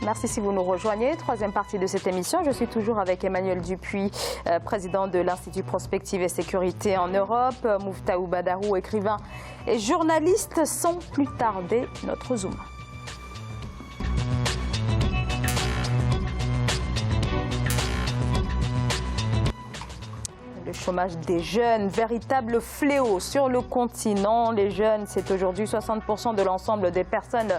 Merci si vous nous rejoignez. Troisième partie de cette émission. Je suis toujours avec Emmanuel Dupuis, président de l'Institut Prospective et Sécurité en Europe. Muftaou Badarou, écrivain et journaliste. Sans plus tarder, notre Zoom. Le chômage des jeunes, véritable fléau sur le continent. Les jeunes, c'est aujourd'hui 60% de l'ensemble des personnes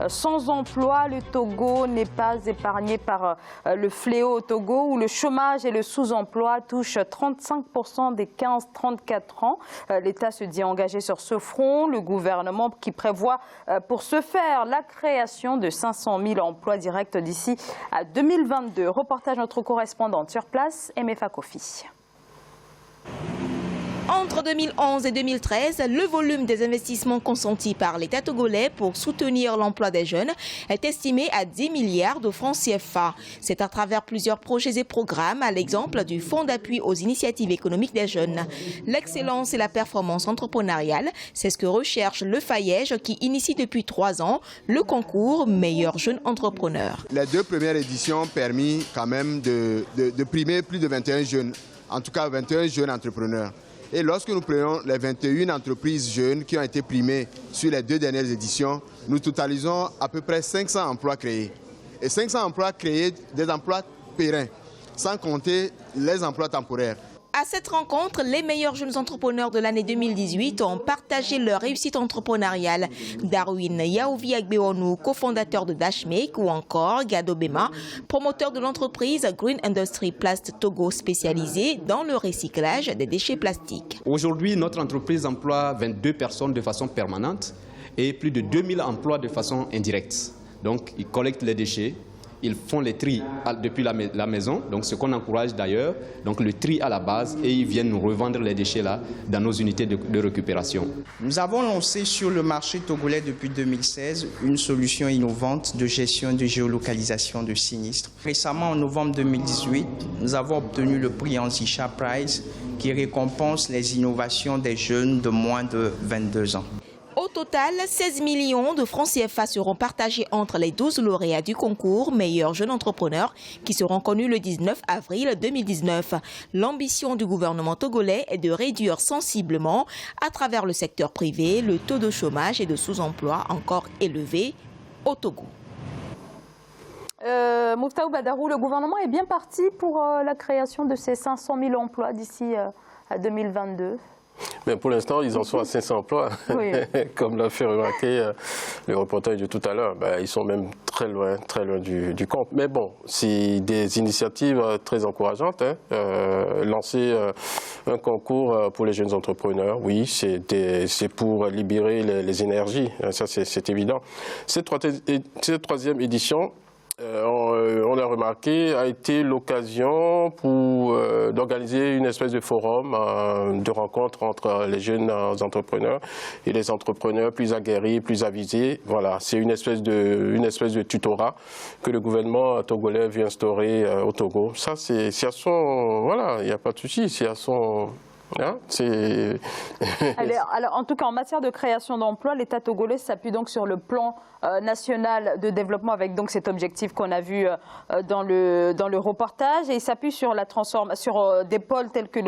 sans emploi. Le Togo n'est pas épargné par le fléau au Togo, où le chômage et le sous-emploi touchent 35% des 15-34 ans. L'État se dit engagé sur ce front. Le gouvernement qui prévoit pour ce faire la création de 500 000 emplois directs d'ici à 2022. Reportage notre correspondante sur place, Emefa Kofi. Entre 2011 et 2013, le volume des investissements consentis par l'État togolais pour soutenir l'emploi des jeunes est estimé à 10 milliards de francs CFA. C'est à travers plusieurs projets et programmes, à l'exemple du Fonds d'appui aux initiatives économiques des jeunes. L'excellence et la performance entrepreneuriale, c'est ce que recherche le FAIEJ qui initie depuis 3 ans le concours Meilleur jeune entrepreneur. Les 2 premières éditions ont permis quand même de primer plus de 21 jeunes, en tout cas 21 jeunes entrepreneurs. Et lorsque nous prenons les 21 entreprises jeunes qui ont été primées sur les 2 dernières éditions, nous totalisons à peu près 500 emplois créés. Et 500 emplois créés, des emplois pérennes, sans compter les emplois temporaires. À cette rencontre, les meilleurs jeunes entrepreneurs de l'année 2018 ont partagé leur réussite entrepreneuriale. Darwin Yaouvi Agbeonu, cofondateur de Dashmake, ou encore Gado Bema, promoteur de l'entreprise Green Industry Plast Togo spécialisée dans le recyclage des déchets plastiques. Aujourd'hui, notre entreprise emploie 22 personnes de façon permanente et plus de 2000 emplois de façon indirecte. Donc, ils collectent les déchets. Ils font les tri depuis la maison, donc ce qu'on encourage d'ailleurs, donc le tri à la base, et ils viennent nous revendre les déchets là dans nos unités de récupération. Nous avons lancé sur le marché togolais depuis 2016 une solution innovante de gestion de géolocalisation de sinistres. Récemment, en novembre 2018, nous avons obtenu le prix Anzisha Prize qui récompense les innovations des jeunes de moins de 22 ans. Au total, 16 millions de francs CFA seront partagés entre les 12 lauréats du concours Meilleur jeune entrepreneur qui seront connus le 19 avril 2019. L'ambition du gouvernement togolais est de réduire sensiblement, à travers le secteur privé, le taux de chômage et de sous-emploi encore élevé au Togo. Muftaou Badarou, le gouvernement est bien parti pour la création de ces 500 000 emplois d'ici à 2022. Mais pour l'instant, ils en sont à 500 emplois, oui. Comme l'a fait remarquer le reportage de tout à l'heure. Ils sont même très loin du compte. Mais bon, c'est des initiatives très encourageantes. Lancer un concours pour les jeunes entrepreneurs, oui, c'est pour libérer les énergies. Ça, c'est évident. Cette 3e édition, on a remarqué, a été l'occasion d'organiser une espèce de forum, de rencontre entre les jeunes entrepreneurs et les entrepreneurs plus aguerris, plus avisés. Voilà, c'est une espèce de tutorat que le gouvernement togolais vient instaurer au Togo. Ça, c'est à son... Voilà, il n'y a pas de souci, c'est à son... Hein, alors, en tout cas, en matière de création d'emplois, l'État togolais s'appuie donc sur le plan national de développement avec donc cet objectif qu'on a vu dans le reportage, et il s'appuie sur des pôles tels que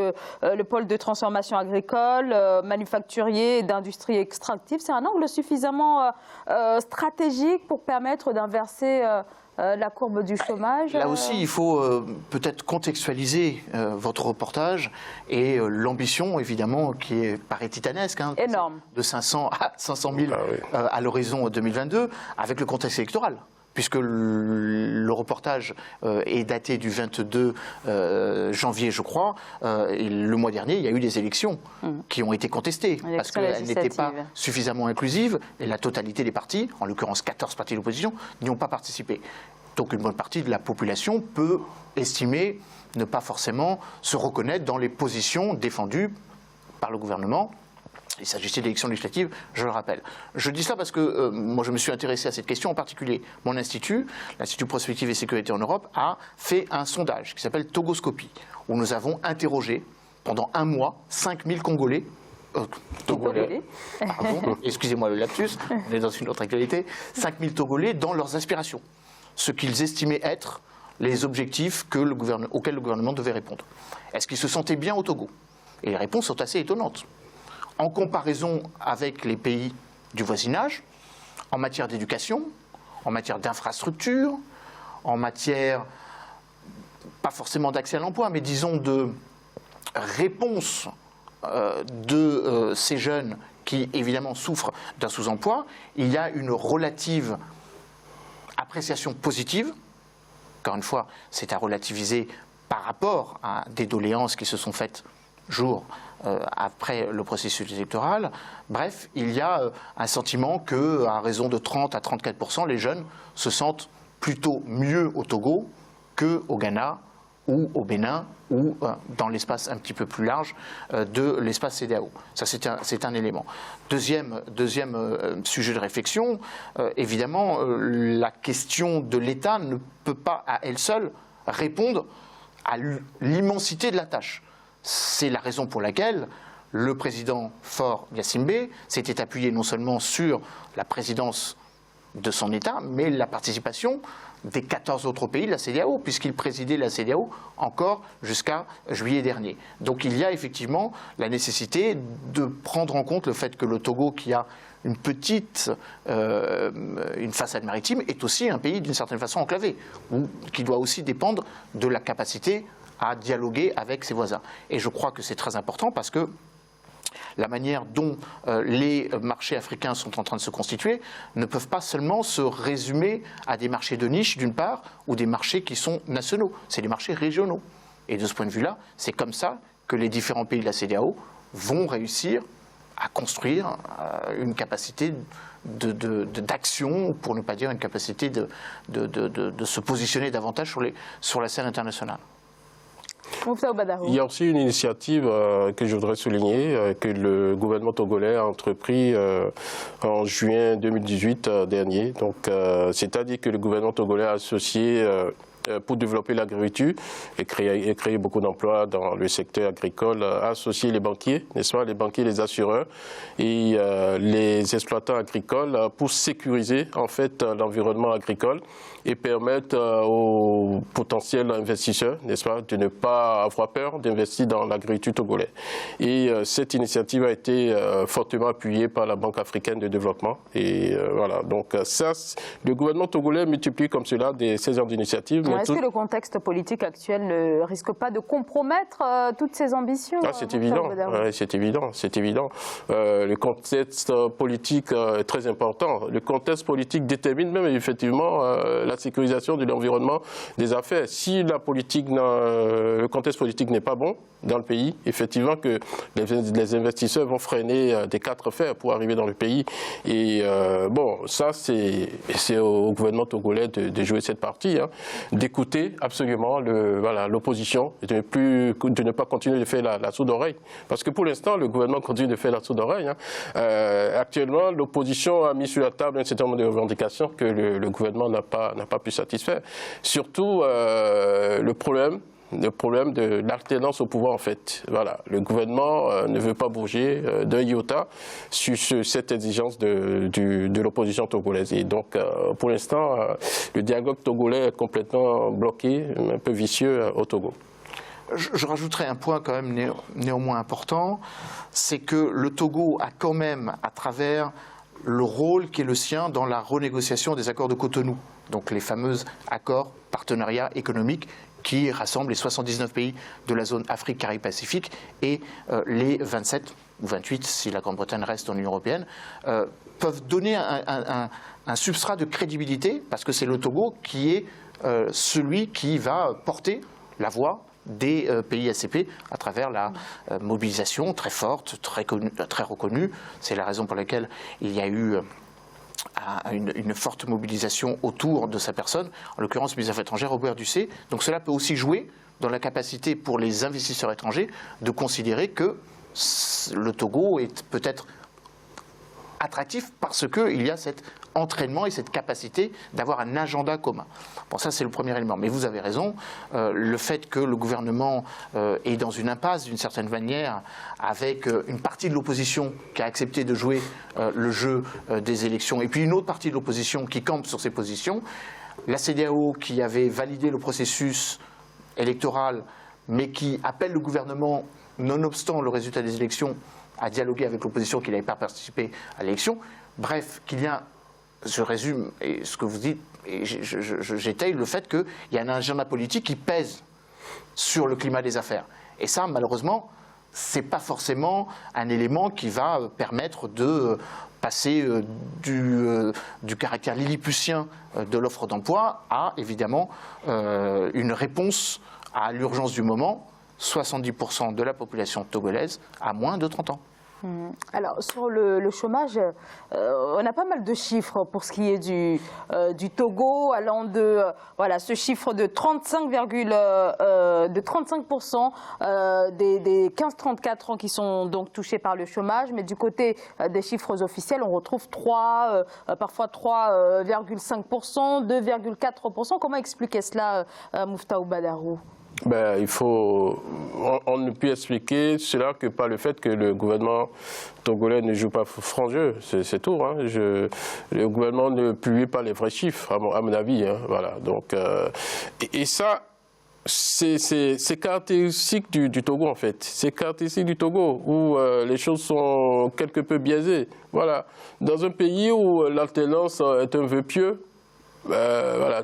le pôle de transformation agricole, manufacturier et d'industrie extractive. C'est un angle suffisamment stratégique pour permettre d'inverser la courbe du chômage. Là aussi, il faut peut-être contextualiser votre reportage et l'ambition, évidemment, qui paraît titanesque. Hein, énorme. De 500 à 500 000 à l'horizon 2022, avec le contexte électoral. Puisque le reportage est daté du 22 janvier, je crois, et le mois dernier, il y a eu des élections qui ont été contestées, parce qu'elles n'étaient pas suffisamment inclusives, et la totalité des partis, en l'occurrence 14 partis d'opposition, n'y ont pas participé. Donc une bonne partie de la population peut estimer ne pas forcément se reconnaître dans les positions défendues par le gouvernement. Il s'agissait d'élections législatives, je le rappelle. Je dis cela parce que moi je me suis intéressé à cette question en particulier. Mon institut, l'Institut Prospective et Sécurité en Europe, a fait un sondage qui s'appelle Togoscopie, où nous avons interrogé pendant un mois 5000 Congolais. Togolais, pardon, excusez-moi le lapsus, on est dans une autre actualité, 5000 Togolais dans leurs aspirations. ce qu'ils estimaient être les objectifs auxquels le gouvernement devait répondre. Est-ce qu'ils se sentaient bien au Togo? Et les réponses sont assez étonnantes. En comparaison avec les pays du voisinage, en matière d'éducation, en matière d'infrastructure, en matière, pas forcément d'accès à l'emploi, mais disons de réponse de ces jeunes qui évidemment souffrent d'un sous-emploi, il y a une relative appréciation positive. Encore une fois, c'est à relativiser par rapport à des doléances qui se sont faites jours après le processus électoral. Bref, il y a un sentiment qu'à raison de 30 à 34%, les jeunes se sentent plutôt mieux au Togo qu'au Ghana ou au Bénin ou dans l'espace un petit peu plus large de l'espace CEDEAO. Ça, c'est un élément. Deuxième sujet de réflexion, évidemment, la question de l'État ne peut pas à elle seule répondre à l'immensité de la tâche. C'est la raison pour laquelle le président Faure Gnassingbé s'était appuyé non seulement sur la présidence de son État, mais la participation des 14 autres pays de la CEDEAO, puisqu'il présidait la CEDEAO encore jusqu'à juillet dernier. Donc il y a effectivement la nécessité de prendre en compte le fait que le Togo, qui a une façade maritime, est aussi un pays d'une certaine façon enclavé, qui doit aussi dépendre de la capacité à dialoguer avec ses voisins. Et je crois que c'est très important parce que la manière dont les marchés africains sont en train de se constituer ne peuvent pas seulement se résumer à des marchés de niche, d'une part, ou des marchés qui sont nationaux. C'est des marchés régionaux. Et de ce point de vue-là, c'est comme ça que les différents pays de la CEDEAO vont réussir à construire une capacité d'action, pour ne pas dire une capacité de se positionner davantage sur la scène internationale. Il y a aussi une initiative que je voudrais souligner, que le gouvernement togolais a entrepris en juin 2018 dernier. C'est-à-dire que le gouvernement togolais a associé pour développer l'agriculture et créer beaucoup d'emplois dans le secteur agricole, associer les banquiers, n'est-ce pas, les banquiers, les assureurs et les exploitants agricoles pour sécuriser en fait l'environnement agricole et permettre aux potentiels investisseurs, n'est-ce pas, de ne pas avoir peur d'investir dans l'agriculture togolaise. Et cette initiative a été fortement appuyée par la Banque africaine de développement. Et voilà, donc ça, le gouvernement togolais multiplie comme cela ces genres d'initiatives. Est-ce que le contexte politique actuel ne risque pas de compromettre toutes ces ambitions? C'est évident, c'est évident, c'est évident. Le contexte politique est très important. Le contexte politique détermine même effectivement la sécurisation de l'environnement des affaires. Si le contexte politique n'est pas bon dans le pays, effectivement que les investisseurs vont freiner des quatre fers pour arriver dans le pays. Et bon, ça c'est au gouvernement togolais de jouer cette partie, hein, d'écouter absolument l'opposition et de ne pas continuer de faire la sourde oreille. Parce que pour l'instant, le gouvernement continue de faire la sourde oreille. Hein. Actuellement, l'opposition a mis sur la table un certain nombre de revendications que le gouvernement n'a pas pu satisfaire. Surtout le problème de l'alternance au pouvoir, en fait. Voilà. Le gouvernement ne veut pas bouger d'un iota sur cette exigence de l'opposition togolaise. Et donc, pour l'instant, le dialogue togolais est complètement bloqué, un peu vicieux au Togo. Je rajouterai un point quand même néanmoins important, c'est que le Togo a quand même, à travers le rôle qui est le sien dans la renégociation des accords de Cotonou, donc les fameux accords partenariat économique qui rassemblent les 79 pays de la zone Afrique-Caraïbes-Pacifique et les 27 ou 28, si la Grande-Bretagne reste dans l'Union européenne, peuvent donner un substrat de crédibilité, parce que c'est le Togo qui est celui qui va porter la voix des pays ACP à travers la mobilisation très forte, très reconnue. C'est la raison pour laquelle il y a eu une forte mobilisation autour de sa personne, en l'occurrence le ministre des Affaires étrangères Robert Ducé. Donc cela peut aussi jouer dans la capacité pour les investisseurs étrangers de considérer que le Togo est peut-être attractif parce qu'il y a cet entraînement et cette capacité d'avoir un agenda commun. Bon, ça c'est le premier élément. Mais vous avez raison, le fait que le gouvernement est dans une impasse d'une certaine manière avec une partie de l'opposition qui a accepté de jouer le jeu des élections et puis une autre partie de l'opposition qui campe sur ses positions, la CEDEAO qui avait validé le processus électoral, mais qui appelle le gouvernement, nonobstant le résultat des élections, à dialoguer avec l'opposition qui n'avait pas participé à l'élection. Bref, qu'il y a, je résume et ce que vous dites, et j'étaye le fait qu'il y a un agenda politique qui pèse sur le climat des affaires. Et ça, malheureusement, ce n'est pas forcément un élément qui va permettre de passer du caractère lilliputien de l'offre d'emploi à, évidemment, une réponse à l'urgence du moment. 70% de la population togolaise a moins de 30 ans. Alors, sur le chômage, on a pas mal de chiffres pour ce qui est du Togo, allant de ce chiffre de 35% des 15-34 ans qui sont donc touchés par le chômage. Mais du côté des chiffres officiels, on retrouve parfois 3,5%, 2,4%. Comment expliquer cela, Muftaou Badarou ? On ne peut expliquer cela que par le fait que le gouvernement togolais ne joue pas franc jeu, c'est tout. Hein. Le gouvernement ne publie pas les vrais chiffres, à mon avis. Hein. Voilà. Donc, et ça, c'est caractéristique du Togo, en fait. C'est caractéristique du Togo, où les choses sont quelque peu biaisées. Voilà. Dans un pays où l'alternance est un vœu pieux,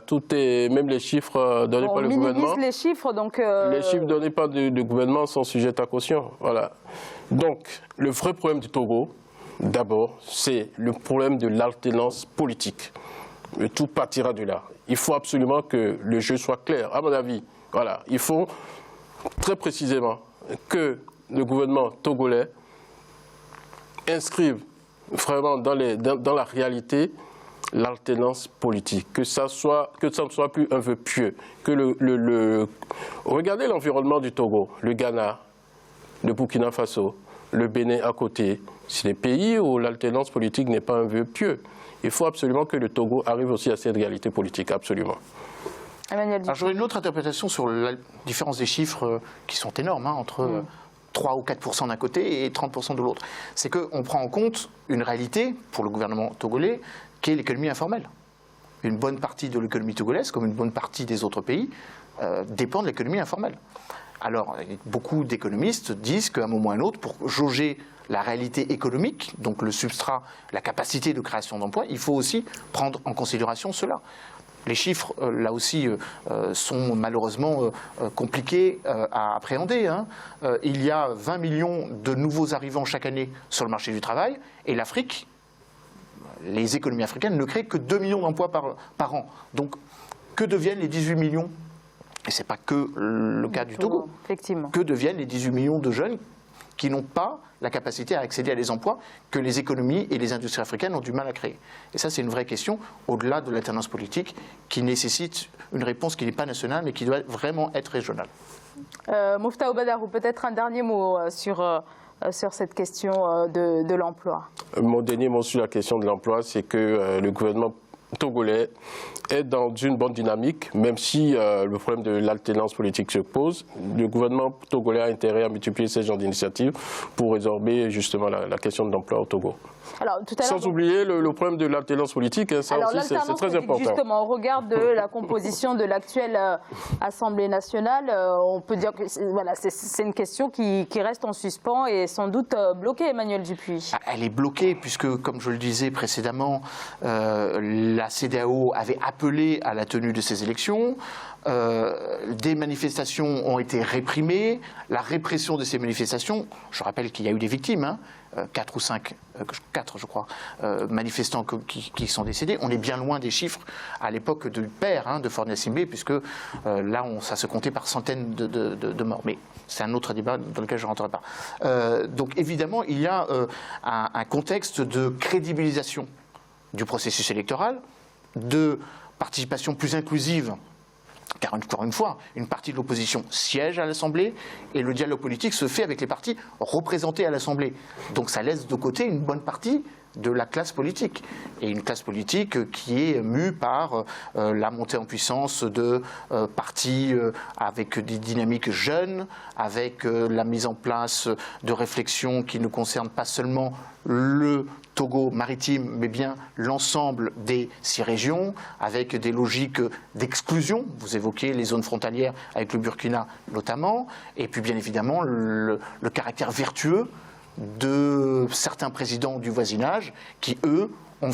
tout est, même les chiffres donnés par le gouvernement. Les chiffres, donc. Les chiffres donnés par le gouvernement sont sujets à caution. Voilà. Donc, le vrai problème du Togo, d'abord, c'est le problème de l'alternance politique. Et tout partira de là. Il faut absolument que le jeu soit clair, à mon avis. Voilà. Il faut très précisément que le gouvernement togolais inscrive vraiment dans la réalité l'alternance politique, que ça ne soit plus un vœu pieux, que regardez l'environnement du Togo, le Ghana, le Burkina Faso, le Bénin à côté, c'est des pays où l'alternance politique n'est pas un vœu pieux. Il faut absolument que le Togo arrive aussi à cette réalité politique, absolument. J'aurais une autre interprétation sur la différence des chiffres qui sont énormes, hein, entre 3 ou 4% d'un côté et 30% de l'autre. C'est qu'on prend en compte une réalité, pour le gouvernement togolais, qui est l'économie informelle. Une bonne partie de l'économie togolaise, comme une bonne partie des autres pays, dépend de l'économie informelle. Alors, beaucoup d'économistes disent qu'à un moment ou à un autre, pour jauger la réalité économique, donc le substrat, la capacité de création d'emplois, il faut aussi prendre en considération cela. Les chiffres, là aussi, sont malheureusement compliqués à appréhender. Hein. Il y a 20 millions de nouveaux arrivants chaque année sur le marché du travail, et l'Afrique, les économies africaines ne créent que 2 millions d'emplois par an. Donc, que deviennent les 18 millions ? Et ce n'est pas que le cas du Togo. Effectivement. Que deviennent les 18 millions de jeunes qui n'ont pas la capacité à accéder à des emplois que les économies et les industries africaines ont du mal à créer. Et ça, c'est une vraie question, au-delà de l'alternance politique, qui nécessite une réponse qui n'est pas nationale, mais qui doit vraiment être régionale. Muftaou Badarou, peut-être un dernier mot sur cette question de l'emploi. Mon dernier mot sur la question de l'emploi, c'est que le gouvernement togolais est dans une bonne dynamique, même si le problème de l'alternance politique se pose. Le gouvernement togolais a intérêt à multiplier ces genres d'initiatives pour résorber justement la question de l'emploi au Togo. Alors, tout à l'heure, sans oublier le problème de l'alternance politique, hein, ça aussi c'est très important. Justement, au regard de la composition de l'actuelle Assemblée nationale, on peut dire que c'est une question qui reste en suspens et sans doute bloquée, Emmanuel Dupuis. Elle est bloquée puisque, comme je le disais précédemment, la CEDEAO avait appelé à la tenue de ces élections. Des manifestations ont été réprimées. La répression de ces manifestations, je rappelle qu'il y a eu des victimes, hein, 4 ou 5, 4 je crois, manifestants qui sont décédés. On est bien loin des chiffres à l'époque du père de Faure Gnassingbé, puisque là ça se comptait par centaines de morts. Mais c'est un autre débat dans lequel je ne rentrerai pas. Donc évidemment, il y a un contexte de crédibilisation du processus électoral, de participation plus inclusive, car encore une fois, une partie de l'opposition siège à l'Assemblée et le dialogue politique se fait avec les partis représentés à l'Assemblée. Donc ça laisse de côté une bonne partie de la classe politique. Et une classe politique qui est mue par la montée en puissance de partis avec des dynamiques jeunes, avec la mise en place de réflexions qui ne concernent pas seulement le Togo maritime, mais bien l'ensemble des 6 régions, avec des logiques d'exclusion. Vous évoquez les zones frontalières avec le Burkina notamment, et puis bien évidemment le caractère vertueux de certains présidents du voisinage qui, eux, ont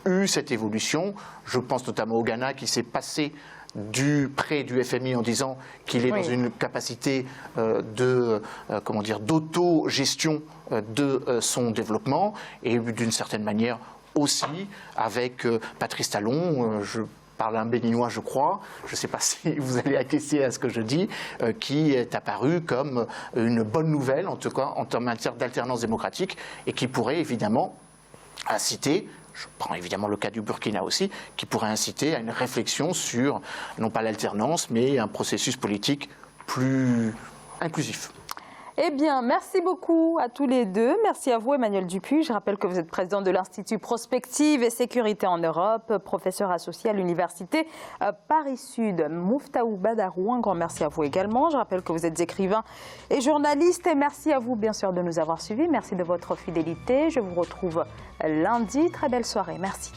eu cette évolution. Je pense notamment au Ghana qui s'est passé du prêt du FMI en disant qu'il est dans une capacité d'autogestion de son développement, et d'une certaine manière aussi avec Patrice Talon, je parle un béninois je crois, je ne sais pas si vous allez acquiescer à ce que je dis, qui est apparu comme une bonne nouvelle, en tout cas en matière d'alternance démocratique, et qui pourrait évidemment inciter, je prends évidemment le cas du Burkina aussi, qui pourrait inciter à une réflexion sur, non pas l'alternance, mais un processus politique plus inclusif. Eh bien, merci beaucoup à tous les deux. Merci à vous, Emmanuel Dupuy. Je rappelle que vous êtes président de l'Institut Prospective et Sécurité en Europe, professeur associé à l'Université Paris-Sud. Mouftaou Badarou, un grand merci à vous également. Je rappelle que vous êtes écrivain et journaliste. Et merci à vous, bien sûr, de nous avoir suivis. Merci de votre fidélité. Je vous retrouve lundi. Très belle soirée. Merci.